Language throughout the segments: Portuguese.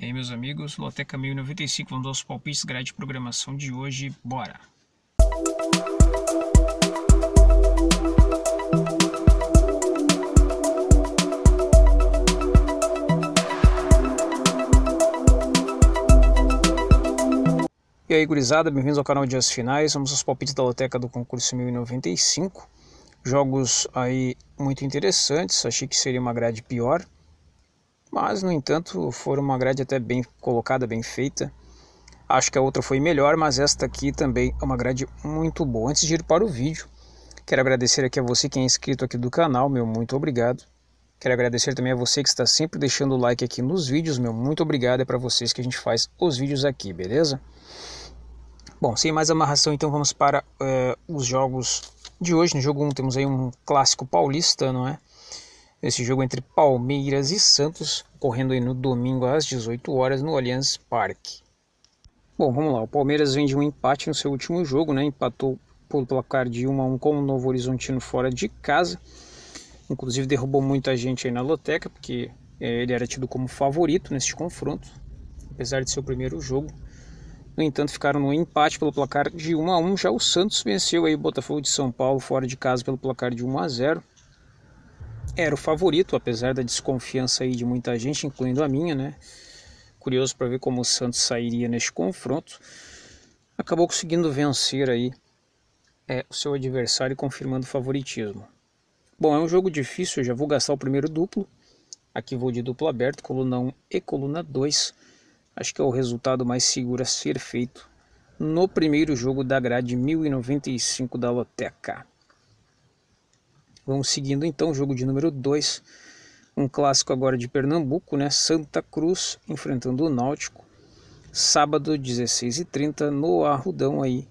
E aí, meus amigos, Loteca 1095, vamos aos palpites, grade de programação de hoje, bora! E aí, gurizada, bem-vindos ao canal Dias Finais, vamos aos palpites da Loteca do concurso 1095, jogos aí muito interessantes, achei que seria uma grade pior, mas no entanto foram uma grade até bem colocada, bem feita. Acho que a outra foi melhor, mas esta aqui também é uma grade muito boa. Antes de ir para o vídeo, quero agradecer aqui a você que é inscrito aqui do canal, meu muito obrigado. Quero agradecer também a você que está sempre deixando o like aqui nos vídeos, meu muito obrigado. É para vocês que a gente faz os vídeos aqui, beleza? Bom, sem mais amarração, então vamos para os jogos de hoje. No jogo 1 temos aí um clássico paulista, não é? Esse jogo entre Palmeiras e Santos, correndo aí no domingo às 18 horas no Allianz Parque. Bom, vamos lá. O Palmeiras vem de um empate no seu último jogo, né? Empatou por placar de 1-1 com o Novo Horizontino fora de casa. Inclusive derrubou muita gente aí na Loteca, porque ele era tido como favorito neste confronto, apesar de ser o primeiro jogo. No entanto, ficaram no empate pelo placar de 1-1. Já o Santos venceu aí o Botafogo de São Paulo fora de casa pelo placar de 1-0. Era o favorito, apesar da desconfiança aí de muita gente, incluindo a minha, né? Curioso para ver como o Santos sairia neste confronto. Acabou conseguindo vencer aí o seu adversário, confirmando o favoritismo. Bom, é um jogo difícil, eu já vou gastar o primeiro duplo. Aqui vou de duplo aberto, coluna 1 e coluna 2. Acho que é o resultado mais seguro a ser feito no primeiro jogo da grade 1095 da Loteca. Vamos seguindo então o jogo de número 2. Um clássico agora de Pernambuco, né? Santa Cruz enfrentando o Náutico. Sábado, 16h30, no Arrudão aí,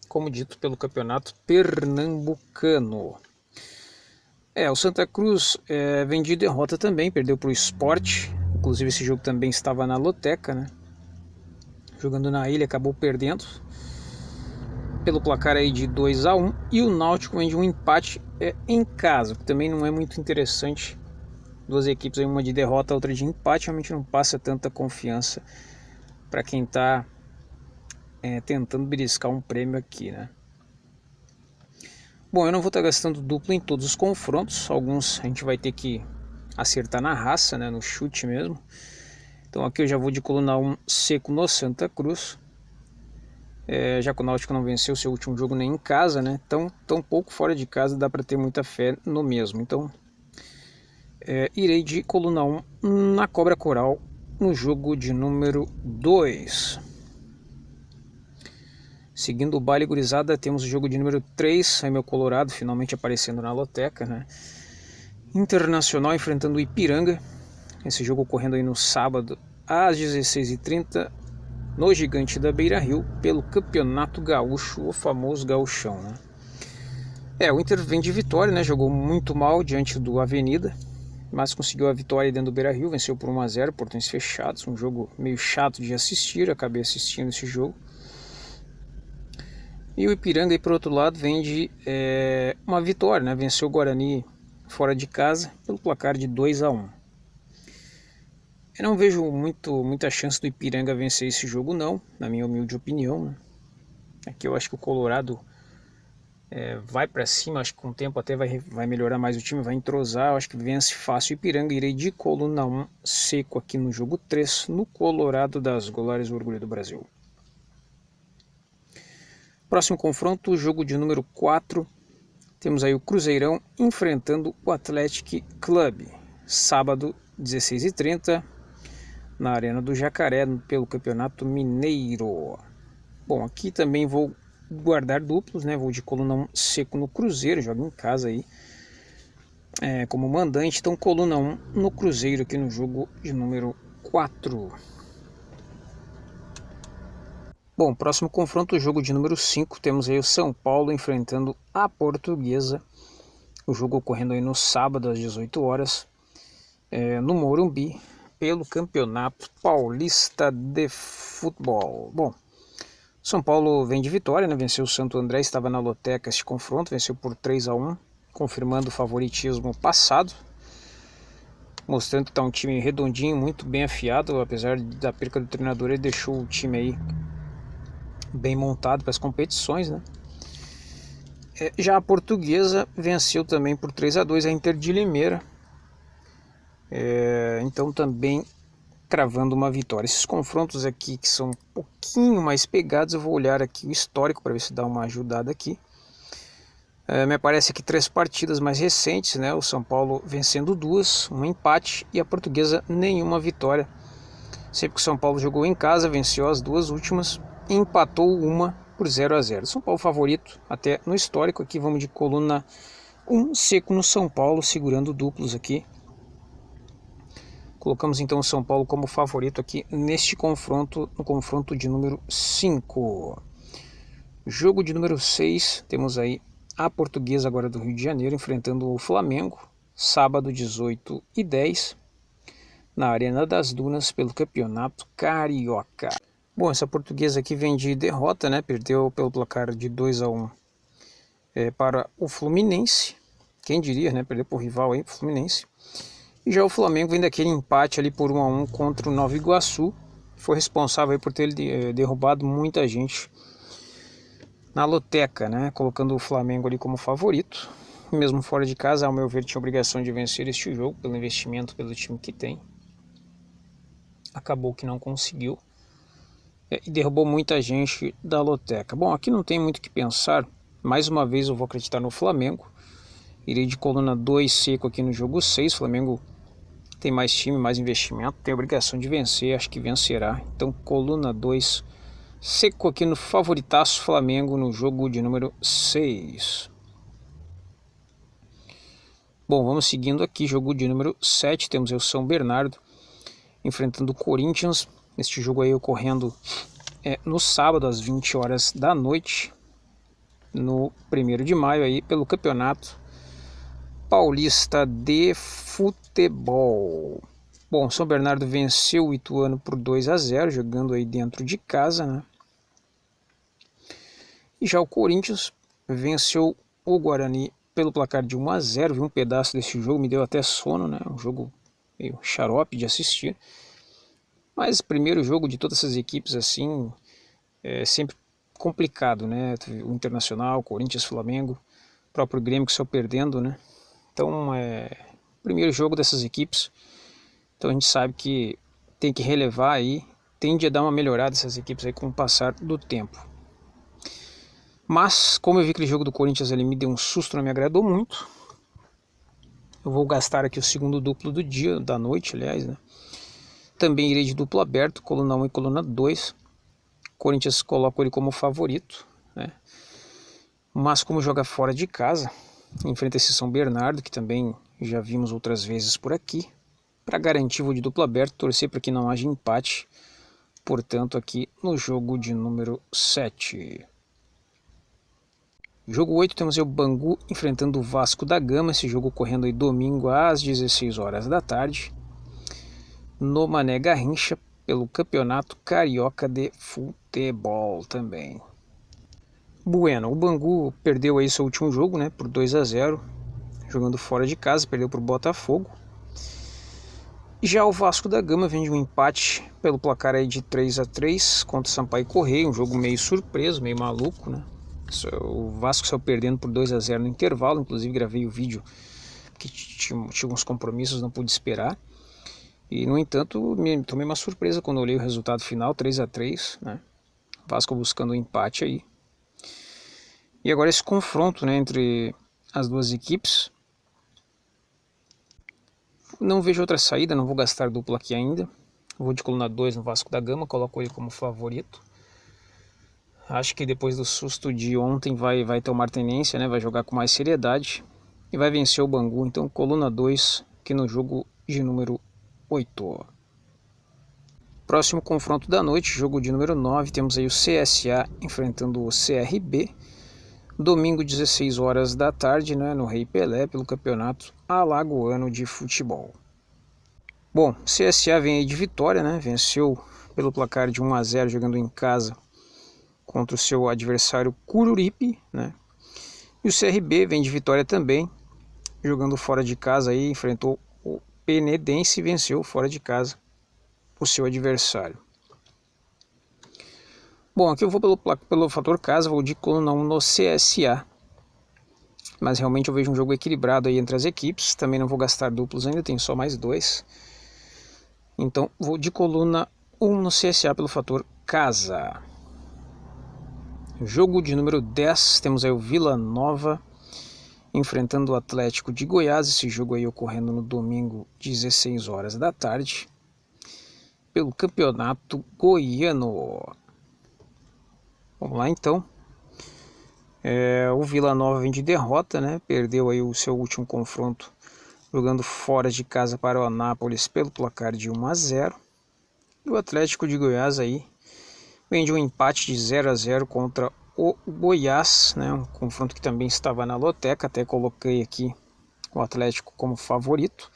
como dito, pelo campeonato pernambucano. O Santa Cruz vem de derrota também, perdeu para o Sport. Inclusive esse jogo também estava na Loteca, né? Jogando na ilha, acabou perdendo pelo placar aí de 2-1. E o Náutico vem de um empate em casa, que também não é muito interessante. Duas equipes aí, uma de derrota, outra de empate, realmente não passa tanta confiança para quem está tentando beliscar um prêmio aqui, né? Bom, eu não vou estar gastando duplo em todos os confrontos, alguns a gente vai ter que acertar na raça, né, no chute mesmo. Então aqui eu já vou de coluna 1 seco no Santa Cruz, já que o Náutico não venceu seu último jogo nem em casa, né, tão pouco fora de casa dá para ter muita fé no mesmo. Então irei de coluna 1 na Cobra Coral no jogo de número 2. Seguindo o baile, gurizada, temos o jogo de número 3, aí meu Colorado finalmente aparecendo na Loteca, né? Internacional enfrentando o Ipiranga, esse jogo ocorrendo aí no sábado às 16h30 no Gigante da Beira-Rio pelo Campeonato Gaúcho, o famoso gauchão, né? O Inter vem de vitória, né? Jogou muito mal diante do Avenida, mas conseguiu a vitória dentro do Beira-Rio, venceu por 1-0, portões fechados, um jogo meio chato de assistir, acabei assistindo esse jogo. E o Ipiranga, aí, por outro lado, vem de uma vitória, né? Venceu o Guarani fora de casa pelo placar de 2-1. Eu não vejo muita chance do Ipiranga vencer esse jogo, não, na minha humilde opinião, né? Aqui eu acho que o Colorado vai para cima, acho que com o tempo até vai melhorar mais o time, vai entrosar, acho que vence fácil o Ipiranga. Irei de coluna 1 seco aqui no jogo 3, no Colorado das Glórias, o orgulho do Brasil. Próximo confronto, jogo de número 4, temos aí o Cruzeirão enfrentando o Athletic Club, sábado 16h30, na Arena do Jacaré, pelo Campeonato Mineiro. Bom, aqui também vou guardar duplos, né? Vou de coluna 1 seco no Cruzeiro, jogo em casa aí, como mandante, então coluna 1 no Cruzeiro aqui no jogo de número 4. Bom, próximo confronto, o jogo de número 5, temos aí o São Paulo enfrentando a Portuguesa, o jogo ocorrendo aí no sábado às 18 horas, no Morumbi, pelo Campeonato Paulista de Futebol. Bom, São Paulo vem de vitória, né? Venceu o Santo André, estava na Loteca este confronto, venceu por 3-1, confirmando o favoritismo passado. mostrando que está um time redondinho, muito bem afiado, apesar da perca do treinador, ele deixou o time aí bem montado para as competições, né? Já a Portuguesa venceu também por 3-2 a Inter de Limeira, então também cravando uma vitória. Esses confrontos aqui que são um pouquinho mais pegados, eu vou olhar aqui o histórico para ver se dá uma ajudada aqui. Me aparece aqui 3 partidas mais recentes, né? O São Paulo vencendo 2, um empate, e a Portuguesa nenhuma vitória. Sempre que o São Paulo jogou em casa, venceu as 2 últimas e empatou uma por 0-0. São Paulo favorito até no histórico. Aqui vamos de coluna 1, seco no São Paulo, segurando duplos aqui. Colocamos então o São Paulo como favorito aqui neste confronto, no confronto de número 5. Jogo de número 6, temos aí a Portuguesa agora do Rio de Janeiro enfrentando o Flamengo, sábado 18h10, na Arena das Dunas pelo Campeonato Carioca. Bom, essa Portuguesa aqui vem de derrota, né? Perdeu pelo placar de 2-1 para o Fluminense. Quem diria, né? Perdeu por rival aí, Fluminense. E já o Flamengo vem daquele empate ali por 1-1 contra o Nova Iguaçu. Foi responsável aí por ter derrubado muita gente na loteca, né? Colocando o Flamengo ali como favorito. Mesmo fora de casa, ao meu ver, tinha a obrigação de vencer este jogo pelo investimento, pelo time que tem. Acabou que não conseguiu. E derrubou muita gente da loteca. Bom, aqui não tem muito o que pensar. Mais uma vez eu vou acreditar no Flamengo. Irei de coluna 2 seco aqui no jogo 6. Flamengo tem mais time, mais investimento, tem a obrigação de vencer, acho que vencerá. Então coluna 2 seco aqui no favoritaço Flamengo no jogo de número 6. Bom, vamos seguindo aqui, jogo de número 7, temos o São Bernardo enfrentando o Corinthians. Este jogo aí ocorrendo no sábado às 20 horas da noite, no 1º de maio aí pelo Campeonato Paulista de Futebol. Bom, São Bernardo venceu o Ituano por 2-0, jogando aí dentro de casa, né? E já o Corinthians venceu o Guarani pelo placar de 1-0. Vi um pedaço desse jogo, me deu até sono, né? Um jogo meio xarope de assistir. Mas primeiro jogo de todas essas equipes assim é sempre complicado, né? O Internacional, Corinthians, Flamengo, o próprio Grêmio que saiu perdendo, né? Então, primeiro jogo dessas equipes, então a gente sabe que tem que relevar aí, tende a dar uma melhorada essas equipes aí com o passar do tempo. Mas, como eu vi aquele jogo do Corinthians, ele me deu um susto, não me agradou muito. Eu vou gastar aqui o segundo duplo do dia, da noite, aliás, né? Também irei de duplo aberto, coluna 1 e coluna 2. Corinthians coloco ele como favorito, né? Mas como joga fora de casa, enfrenta esse São Bernardo, que também já vimos outras vezes por aqui. Para garantir, vou de duplo aberto, torcer para que não haja empate. Portanto, aqui no jogo de número 7. Jogo 8, temos o Bangu enfrentando o Vasco da Gama. Esse jogo ocorrendo aí domingo às 16 horas da tarde. No Mané Garrincha, pelo Campeonato Carioca de Futebol também. Bueno, o Bangu perdeu aí seu último jogo, né, por 2-0, jogando fora de casa, perdeu para o Botafogo. Já o Vasco da Gama vem de um empate pelo placar aí de 3-3 contra o Sampaio Corrêa, um jogo meio surpreso, meio maluco, né? O Vasco saiu perdendo por 2-0 no intervalo, inclusive gravei o vídeo que tinha uns compromissos, não pude esperar. E no entanto, tomei uma surpresa quando olhei o resultado final, 3-3, né? Vasco buscando um empate aí. E agora esse confronto, né, entre as duas equipes. Não vejo outra saída, não vou gastar duplo aqui ainda. Vou de coluna 2 no Vasco da Gama, coloco ele como favorito. Acho que depois do susto de ontem vai tomar tenência, né, vai jogar com mais seriedade. E vai vencer o Bangu, então coluna 2 aqui no jogo de número 8. Próximo confronto da noite, jogo de número 9, temos aí o CSA enfrentando o CRB. Domingo, 16 horas da tarde, né, no Rei Pelé, pelo Campeonato Alagoano de Futebol. Bom, CSA vem aí de vitória, né, venceu pelo placar de 1-0 jogando em casa contra o seu adversário Cururipe, né, e o CRB vem de vitória também, jogando fora de casa aí, enfrentou o Penedense venceu fora de casa o seu adversário. Bom, aqui eu vou pelo fator casa, vou de coluna 1 no CSA. Mas realmente eu vejo um jogo equilibrado aí entre as equipes. Também não vou gastar duplos ainda, tenho só mais 2. Então vou de coluna 1 no CSA pelo fator casa. Jogo de número 10, temos aí o Vila Nova enfrentando o Atlético de Goiás. Esse jogo aí ocorrendo no domingo, 16 horas da tarde, pelo Campeonato Goiano. Vamos lá então. O Vila Nova vem de derrota, né? Perdeu aí o seu último confronto jogando fora de casa para o Anápolis pelo placar de 1-0. E o Atlético de Goiás aí vem de um empate de 0-0 contra o Goiás, né? Um confronto que também estava na loteca, até coloquei aqui o Atlético como favorito,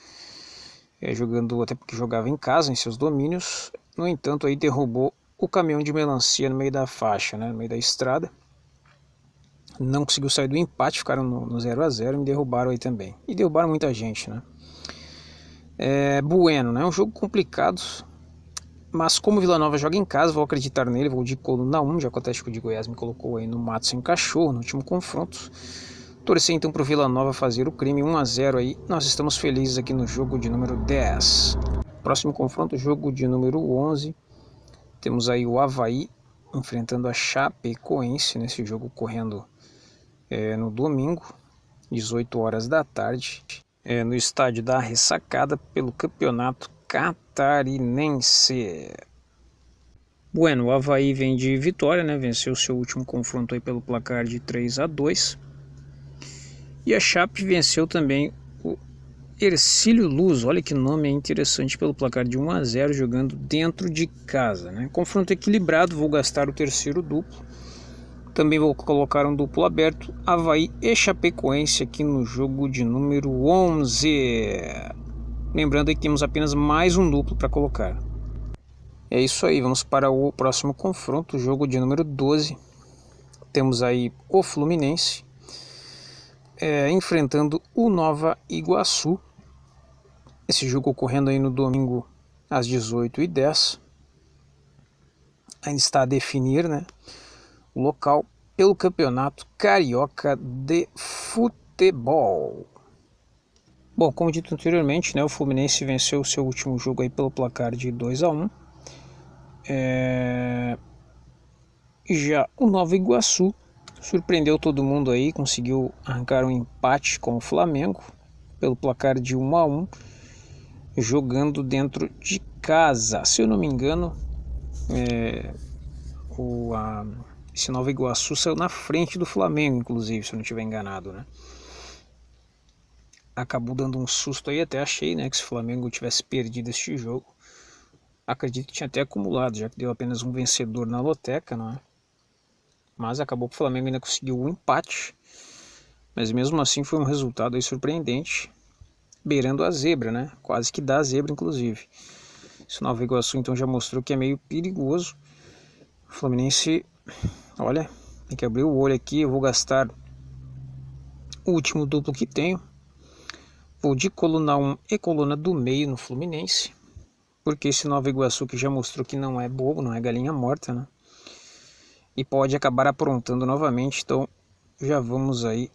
jogando até porque jogava em casa, em seus domínios. No entanto, aí derrubou o caminhão de melancia no meio da faixa, né? No meio da estrada. Não conseguiu sair do empate, ficaram no 0-0 e me derrubaram aí também. E derrubaram muita gente, né? Bueno, né? É um jogo complicado, mas como o Vila Nova joga em casa, vou acreditar nele, vou de coluna 1, já que o Atlético de Goiás me colocou aí no mato sem cachorro no último confronto. Torcer então para o Vila Nova fazer o crime, 1-0 aí. Nós estamos felizes aqui no jogo de número 10. Próximo confronto, jogo de número 11. Temos aí o Avaí enfrentando a Chapecoense, nesse jogo correndo no domingo, 18 horas da tarde, no estádio da Ressacada pelo Campeonato Catarinense. Bueno, o Avaí vem de vitória, né? Venceu seu último confronto aí pelo placar de 3-2. E a Chape venceu também o Hercílio Luz, olha que nome interessante, pelo placar de 1-0, jogando dentro de casa, né? Confronto equilibrado, vou gastar o terceiro duplo. Também vou colocar um duplo aberto, Avaí e Chapecoense aqui no jogo de número 11. Lembrando aí que temos apenas mais um duplo para colocar. É isso aí, vamos para o próximo confronto, jogo de número 12. Temos aí o Fluminense enfrentando o Nova Iguaçu. Esse jogo ocorrendo aí no domingo às 18h10. Ainda está a definir, né, o local pelo Campeonato Carioca de Futebol. Bom, como dito anteriormente, né, o Fluminense venceu o seu último jogo aí pelo placar de 2-1. Já o Nova Iguaçu surpreendeu todo mundo aí, conseguiu arrancar um empate com o Flamengo pelo placar de 1-1, jogando dentro de casa. Se eu não me engano, esse Nova Iguaçu saiu na frente do Flamengo, inclusive, se eu não estiver enganado, né? Acabou dando um susto aí, até achei, né, que se o Flamengo tivesse perdido este jogo, acredito que tinha até acumulado, já que deu apenas um vencedor na loteca, não é? Mas acabou que o Flamengo ainda conseguiu um empate, mas mesmo assim foi um resultado aí surpreendente, beirando a zebra, né? Quase que dá a zebra, inclusive. Esse Nova Iguaçu então já mostrou que é meio perigoso. O Fluminense, olha, tem que abrir o olho aqui. Eu vou gastar o último duplo que tenho. Vou de coluna 1 e coluna do meio no Fluminense, porque esse Nova Iguaçu que já mostrou que não é bobo, não é galinha morta, né? E pode acabar aprontando novamente, então já vamos aí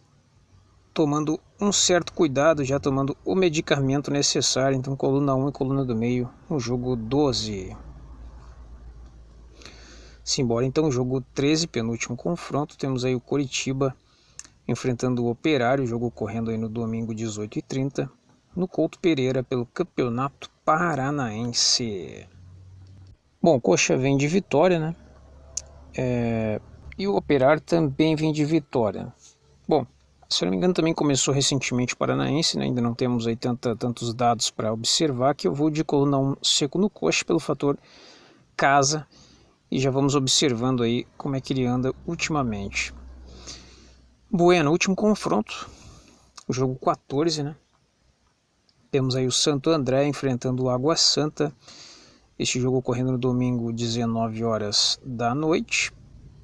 tomando um certo cuidado, já tomando o medicamento necessário. Então coluna 1 e coluna do meio no jogo 12. Simbora então, jogo 13, penúltimo confronto, temos aí o Coritiba enfrentando o Operário, jogo ocorrendo aí no domingo 18h30, no Couto Pereira pelo Campeonato Paranaense. Bom, o Coxa vem de vitória, né? E o Operário também vem de vitória. Bom, se eu não me engano também começou recentemente o Paranaense, né? Ainda não temos aí tantos dados para observar, que eu vou de coluna 1 seco no Coxa pelo fator casa, e já vamos observando aí como é que ele anda ultimamente. Bueno, último confronto, o jogo 14, né? Temos aí o Santo André enfrentando o Água Santa. Este jogo ocorrendo no domingo, 19 horas da noite,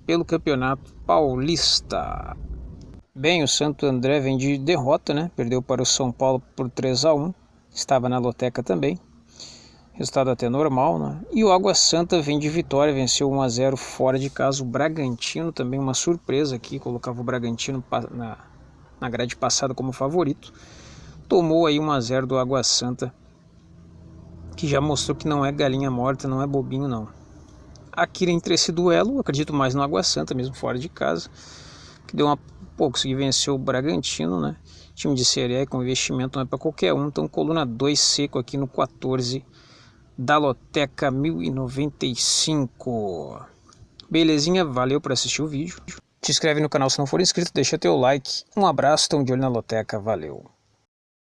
pelo Campeonato Paulista. Bem, o Santo André vem de derrota, né? Perdeu para o São Paulo por 3-1. estava na loteca também. Resultado até normal, né? E o Água Santa vem de vitória, venceu 1 a 0 fora de casa. O Bragantino também, uma surpresa aqui, colocava o Bragantino na grade passada como favorito. Tomou aí 1 a 0 do Água Santa, que já mostrou que não é galinha morta, não é bobinho não. Aqui entre esse duelo, eu acredito mais no Água Santa, mesmo fora de casa, que deu consegui vencer o Bragantino, né? Time de Série A com investimento não é para qualquer um, então coluna 2 seco aqui no 14 da Loteca 1095. Belezinha, valeu por assistir o vídeo. Te inscreve no canal se não for inscrito, deixa teu like. Um abraço, tamo de olho na Loteca, valeu.